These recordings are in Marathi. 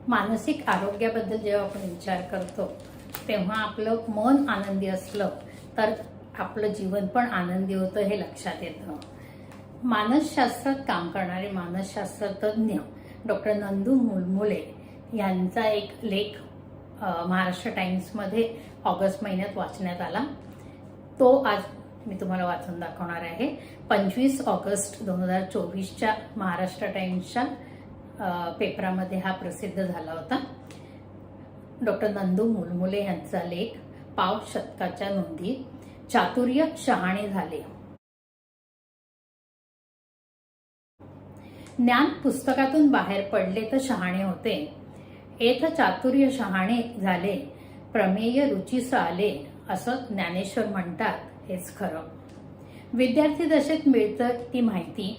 मानसिक आरोग्याबद्दल जेव्हा आपण विचार करतो तेव्हा आपलं मन आनंदी असलं तर आपलं जीवन पण आनंदी होतं हे लक्षात येतं. मानसशास्त्रात काम करणारे मानसशास्त्र तज्ज्ञ डॉक्टर नंदू मुलमुले यांचा एक लेख महाराष्ट्र टाइम्समध्ये ऑगस्ट महिन्यात वाचण्यात आला. तो आज मी तुम्हाला वाचून दाखवणार आहे. 25 ऑगस्ट 2024च्या महाराष्ट्र टाइम्सच्या पेपरामध्ये हा प्रसिद्ध झाला होता. डॉक्टर नंदू मुलमुले यांचा लेख पाव शतकाच्या नोंदी, चातुर्य शहाणे झाले. ज्ञान पुस्तकातून बाहेर पडले तर शहाणे होते, एथ चातुर्य शहाणे झाले, प्रमेय रुचीस आले असं ज्ञानेश्वर म्हणतात. हेच खरं. विद्यार्थी दशेत मिळतं ती माहिती,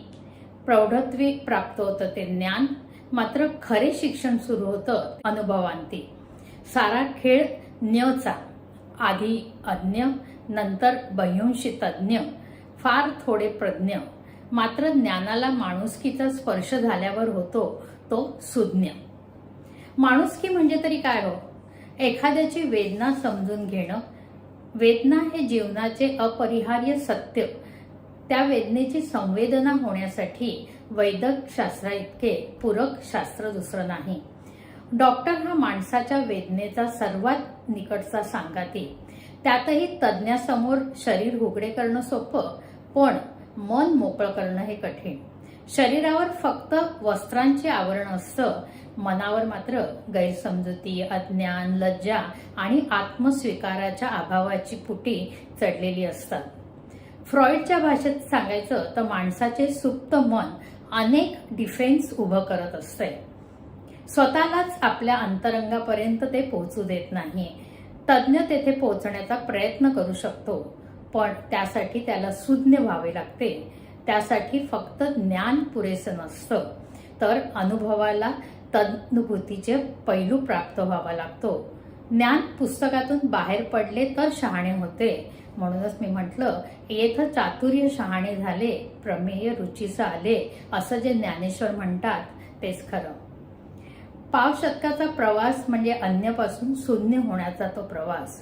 प्रौढत्वी प्राप्त होतं ते ज्ञान, मात्र खरे शिक्षण सुरू होतं अनुभवांती. सारा खेळ ज्ञचा, आधी अज्ञ नंतर बह्युंशी तज्ञ, फार थोडे प्रज्ञ, मात्र ज्ञानाला माणुसकीचा स्पर्श झाल्यावर होतो तो सुज्ञ. माणुसकी म्हणजे तरी काय हो? एखाद्याची वेदना समजून घेणं. वेदना हे जीवनाचे अपरिहार्य सत्य. त्या वेदनेची संवेदना होण्यासाठी वैद्यक शास्त्राइतके पूरक शास्त्र दुसरं नाही. डॉक्टर हा माणसाच्या वेदनेचा सर्वात निकटचा सांगाती. त्यातही तज्ज्ञासमोर शरीर उघडे करणं सोपं, पण मन मोकळं करणं हे कठीण. शरीरावर फक्त वस्त्रांचे आवरण असतं, मनावर मात्र गैरसमजुती, अज्ञान, लज्जा आणि आत्मस्वीकाराच्या अभावाची पुटी चढलेली असतात. फ्रॉइडच्या भाषेत सांगायचं तर माणसाचे सुप्त मन अनेक डिफेन्स उभं करत असते. स्वतःलाच आपल्या अंतरंगापर्यंत ते पोहोचू देत नाही. तज्ज्ञ तेथे पोहोचण्याचा प्रयत्न करू शकतो, पण त्यासाठी त्याला सुज्ञ व्हावे लागते. त्यासाठी फक्त ज्ञान पुरेसं नसतं, तर अनुभवाला तनुभूतीचे पैलू प्राप्त व्हावा लागतो. ज्ञान पुस्तकातून बाहेर पडले तर शहाणे होते. म्हणूनच मी म्हटलं, येथ चातुर्य शहाणे झाले, प्रमेय रुचीस आले असं जे ज्ञानेश्वर म्हणतात तेच खरं. पाव शतकाचा प्रवास म्हणजे अन्यापासून शून्य होण्याचा तो प्रवास.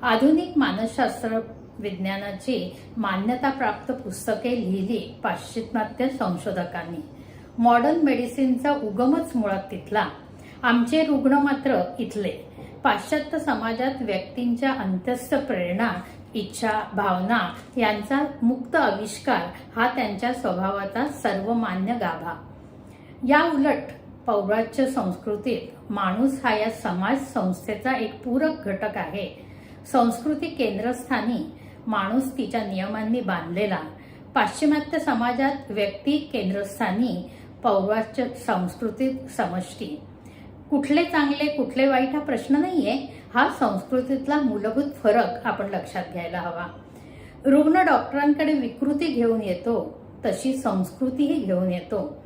आधुनिक मानसशास्त्र विज्ञानाची मान्यताप्राप्त पुस्तके लिहिली पाश्चिमात्य संशोधकांनी. मॉडर्न मेडिसिनचा उगमच मुळात तिथला. आमचे रुग्ण मात्र इथले. पाश्चात्य समाजात व्यक्तींच्या अंतस्थ प्रेरणा, इच्छा, भावना यांचा मुक्त आविष्कार हा त्यांच्या स्वभावाचा सर्वमान्य गाभा. या उलट पौर्वाच्य संस्कृतीत माणूस हा या समाज संस्थेचा एक पूरक घटक आहे. संस्कृती केंद्रस्थानी, माणूस तिच्या नियमांनी बांधलेला. पाश्चिमात्य समाजात व्यक्ती केंद्रस्थानी, पौर्वाच्य संस्कृतीत समष्टी. कुठले चांगले कुठले वाईट हा प्रश्न नाहीये. हा संस्कृतीतला मूलभूत फरक आपण लक्षात घ्यायला हवा. रुग्ण डॉक्टरांकडे विकृती घेऊन येतो, तशी संस्कृतीही घेऊन येतो.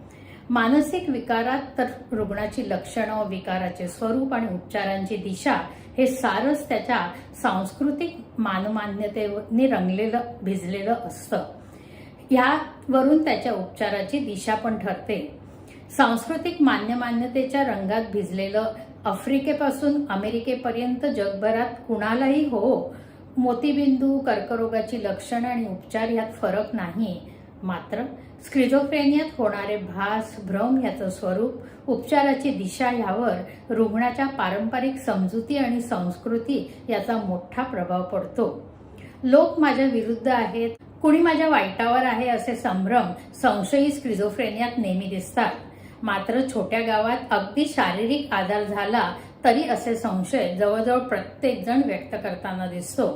मानसिक विकारात तर रुग्णाची लक्षणं, विकाराचे स्वरूप आणि उपचारांची दिशा हे सारच त्याच्या सांस्कृतिक मानमान्यतेने रंगलेलं भिजलेलं असतं. यावरून त्याच्या उपचाराची दिशा पण ठरते. सांस्कृतिक मान्यतेच्या रंगात भिजलेलं आफ्रिकेपासून अमेरिकेपर्यंत जगभरात कुणालाही हो, मोतीबिंदू, कर्करोगाची लक्षणं आणि उपचार यात फरक नाही. मात्र स्क्रिझोफ्रेनियात होणारे भास, भ्रम याचं स्वरूप, उपचाराची दिशा यावर रुग्णाच्या पारंपरिक समजुती आणि संस्कृती याचा मोठा प्रभाव पडतो. लोक माझ्या विरुद्ध आहेत, कुणी माझ्या वाईटावर आहे असे संभ्रम संशयी स्क्रिझोफ्रेनियात नेहमी दिसतात. मात्र छोट्या गावात अगदी शारीरिक आधार झाला तरी असे संशय जवळजवळ प्रत्येक जण व्यक्त करताना दिसतो.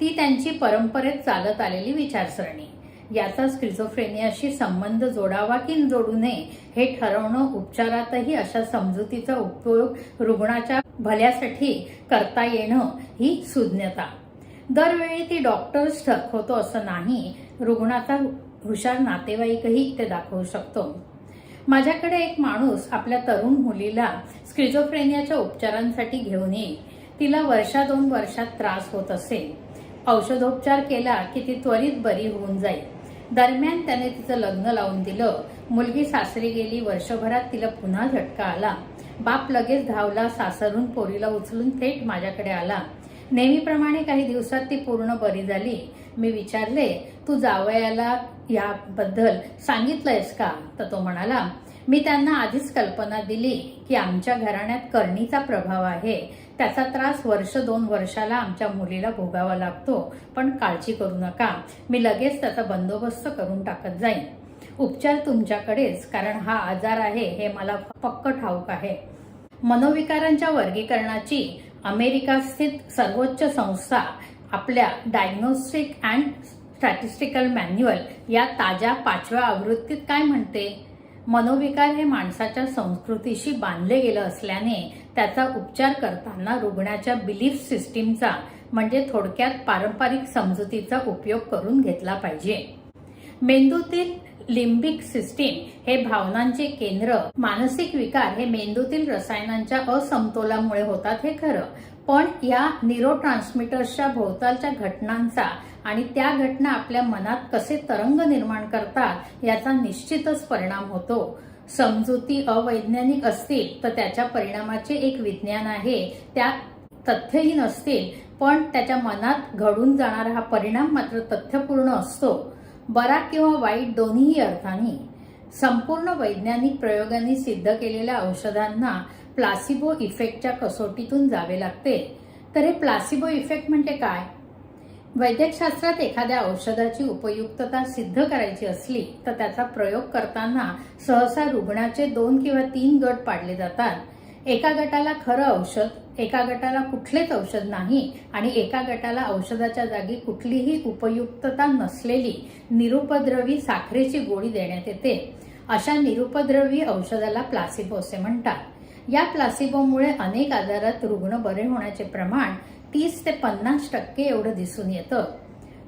ती त्यांची परंपरेत चालत आलेली विचारसरणी. याचा स्क्रिझोफ्रेनियाशी संबंध जोडावा की जोडू नये हे ठरवणं, उपचारातही अशा समजुतीचा उपयोग रुग्णाच्या भल्यासाठी करता येणं ही सुज्ञता. दरवेळी ती डॉक्टरच ठरवतो असं नाही, रुग्णाचा हुशार नातेवाईकही ते दाखवू शकतो. माझ्याकडे एक माणूस आपल्या तरुण मुलीला स्क्रिझोफ्रेनियाच्या उपचारांसाठी घेऊन येईल. तिला 1-2 वर्षात त्रास होत असेल. औषधोपचार केला की ती त्वरित बरी होऊन जाईल. दरम्यान त्याने तिचं लग्न लावून दिलं. मुलगी सासरी गेली. वर्षभरात तिला पुन्हा झटका आला. बाप लगेच धावला, सासरून पोरीला उचलून थेट माझ्याकडे आला. नेहमीप्रमाणे काही दिवसात ती पूर्ण बरी झाली. मी विचारले, तू जावयाला याबद्दल सांगितलंयस का? तर तो म्हणाला, मी त्यांना आधीच कल्पना दिली की आमच्या घराण्यात करणीचा प्रभाव आहे. त्याचा त्रास 1-2 वर्षाला आमच्या मुलीला भोगावा लागतो, पण काळजी करू नका, मी लगेच त्याचा बंदोबस्त करून टाकत जाईन. उपचार तुमच्याकडेच, कारण हा आजार आहे हे मला पक्क ठाऊक आहे. मनोविकारांच्या वर्गीकरणाची अमेरिका स्थित सर्वोच्च संस्था आपल्या डायग्नोस्टिक अँड स्टॅटिस्टिकल मॅन्युअल या ताज्या 5व्या आवृत्तीत काय म्हणते? मनोविकार हे माणसाच्या संस्कृतीशी बांधले गेलं असल्याने त्याचा उपचार करताना रुग्णाच्या बिलीफ सिस्टीमचा म्हणजे थोडक्यात पारंपरिक समजुतीचा उपयोग करून घेतला पाहिजे. मेंदूतील लिम्बिक सिस्टीम हे भावनांचे केंद्र. मानसिक विकार हे मेंदूतील रसायनांच्या असमतोलामुळे होतात हे खरं, पण या न्यूरोट्रान्समीटर्सच्या भोवतालच्या घटनांचा आणि त्या घटना आपल्या मनात कसे तरंग निर्माण करतात याचा निश्चितच परिणाम होतो. समजुती अवैज्ञानिक असतील तर त्याच्या परिणामाचे एक विज्ञान आहे, त्या तथ्यहीन असतील पण त्याच्या मनात घडून जाणारा हा परिणाम मात्र तथ्यपूर्ण असतो, बरा किंवा वाईट दोन्हीही अर्थांनी. संपूर्ण वैज्ञानिक प्रयोगांनी सिद्ध केलेल्या औषधांना प्लासिबो इफेक्टच्या कसोटीतून जावे लागते. तर हे प्लासिबो इफेक्ट म्हणजे काय? वैद्यकशास्त्रात एखाद्या औषधाची उपयुक्तता सिद्ध करायची असली तर त्याचा प्रयोग करताना सहसा रुग्णाचे 2 किंवा 3 गट पाडले जातात. एका गटाला खरं औषध, एका गटाला कुठलेच औषध नाही आणि एका गटाला औषधाच्या जागी कुठलीही उपयुक्तता नसलेली निरुपद्रवी साखरेची गोळी देण्यात येते. अशा निरुपद्रवी औषधाला प्लासिबो असे म्हणतात. या प्लासिबोमुळे अनेक आजारात रुग्ण बरे होण्याचे प्रमाण 30 ते 50% एवढं दिसून येतं.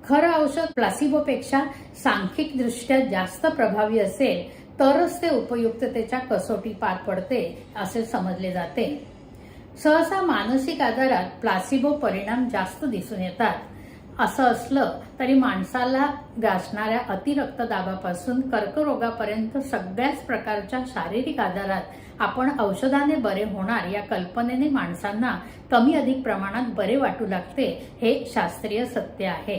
खरं औषध प्लासिबोपेक्षा सांख्यिकदृष्ट्या जास्त प्रभावी असेल तरच ते उपयुक्ततेच्या कसोटी पार पडते असे समजले जाते. सहसा मानसिक आजारात प्लासिबो परिणाम जास्त दिसून येतात. असं असलं तरी माणसाला गाजणाऱ्या अतिरक्तदाबापासून कर्करोगापर्यंत सगळ्याच प्रकारच्या शारीरिक आजारात आपण औषधाने बरे होणार या कल्पनेने माणसांना कमी अधिक प्रमाणात बरे वाटू लागते, हे शास्त्रीय सत्य आहे.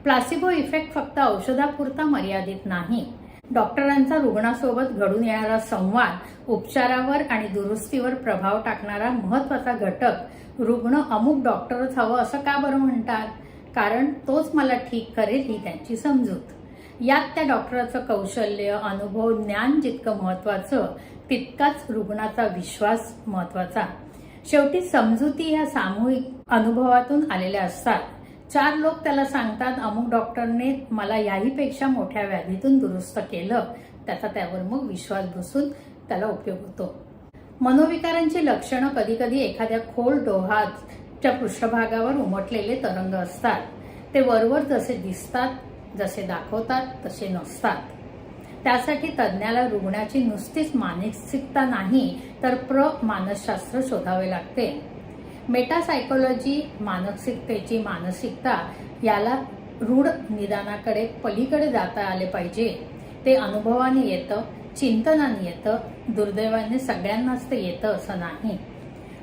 प्लासिबो इफेक्ट फक्त औषधापुरता मर्यादित नाही. डॉक्टरांचा रुग्णासोबत घडून येणारा संवाद, उपचारावर आणि दुरुस्तीवर प्रभाव टाकणारा महत्वाचा घटक. रुग्ण अमुक डॉक्टरच हवं असं का बरं म्हणतात? कारण तोच मला ठीक करेल ही त्यांची समजूत. यात त्या डॉक्टराचं कौशल्य, अनुभव, ज्ञान जितकं महत्वाचं तितकाच रुग्णाचा विश्वास महत्वाचा. शेवटी समजुती ह्या सामूहिक अनुभवातून आलेल्या असतात. 4 लोक त्याला सांगतात अमुक डॉक्टरने मला याहीपेक्षा मोठ्या व्याधीतून दुरुस्त केलं, त्याचा त्यावर मग विश्वास बसून त्याला उपयोग होतो. मनोविकारांची लक्षणं कधीकधी एखाद्या खोल डोहाच्या पृष्ठभागावर उमटलेले तरंग असतात. ते वरवर जसे दिसतात, जसे दाखवतात तसे नसतात. त्यासाठी तज्ज्ञाला रुग्णाची नुसतीच मानसिकता नाही तर मानसशास्त्र शोधावे लागते. मेटासायकोलॉजी, मानसिकतेची मानसिकता याला रूढ निदानाकडे पलीकडे जाता आले पाहिजे. ते अनुभवाने येतं, चिंतनाने येतं. दुर्दैवाने सगळ्यांनाच ते येतं असं नाही.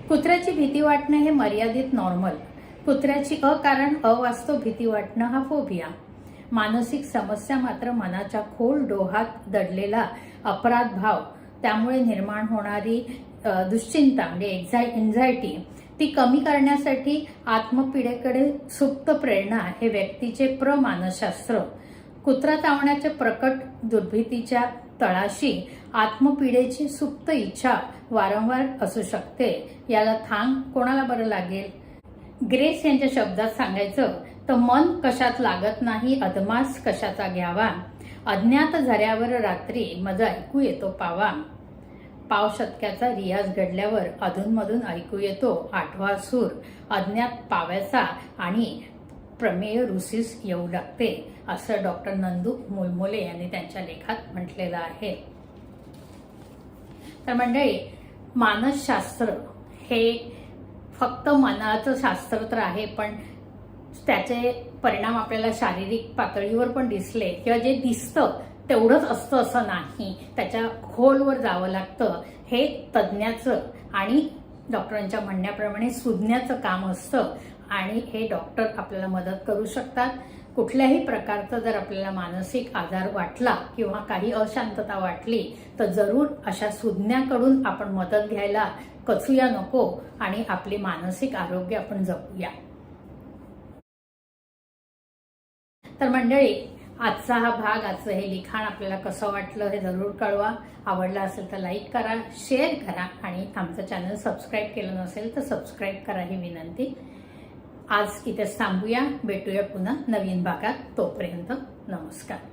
कुत्र्याची भीती वाटणं हे मर्यादित नॉर्मल. कुत्र्याची अकारण अवास्तव भीती वाटणं हा फोबिया. मानसिक समस्या मात्र मनाच्या खोल डोहात दडलेला अपराध भाव, त्यामुळे निर्माण होणारी दुश्चिंता म्हणजे एन्झायटी, ती कमी करण्यासाठी आत्मपीडेकडे सुप्त प्रेरणा हे व्यक्तीचे मानसशास्त्र. कुत्रा चावण्याच्या प्रकट दुर्भीतीच्या तळाशी आत्मपीडेची सुप्त इच्छा वारंवार असू शकते. याला थांग कोणाला बरं लागेल? ग्रेस यांच्या शब्दात सांगायचं तर मन कशात लागत नाही, अदमास कशाचा घ्यावा. अज्ञात झऱ्यावर रात्री मज ऐकू येतो पावा. पाव शतकाचा रियाज घडल्यावर अधूनमधून ऐकू येतो 8वा सूर. अज्ञात पाव्याचा आणि प्रमेय रुसीस येऊ लागते, असं डॉक्टर नंदू मुलमुले यांनी त्यांच्या लेखात म्हटलेलं आहे. तर मंडळी, मानसशास्त्र हे फक्त मनाचं शास्त्र तर आहे, पण त्याचे परिणाम आपल्याला शारीरिक पातळीवर पण दिसले किंवा जे दिसतं तेवढंच असतं असं नाही. त्याच्या खोलवर जावं लागतं. हे तज्ज्ञाचं आणि डॉक्टरांच्या म्हणण्याप्रमाणे सुज्ञाचं काम असतं आणि हे डॉक्टर आपल्याला मदत करू शकतात. कुठल्याही प्रकारचा जर आपल्याला मानसिक आजार वाटला किंवा काही अशांतता वाटली तर जरूर अशा सुज्ञाकडून आपण मदत घ्यायला कचूया नको आणि आपले मानसिक आरोग्य आपण जपूया. तर मंडळी, आजचा हा भाग, आजचं हे लिखाण आपल्याला कसं वाटलं हे जरूर कळवा. आवडलं असेल तर लाईक करा, शेअर करा आणि आमचं चॅनल सबस्क्राईब केलं नसेल तर सबस्क्राईब करा ही विनंती. आज इथेच थांबूया. भेटूया पुन्हा नवीन भागात. तोपर्यंत नमस्कार.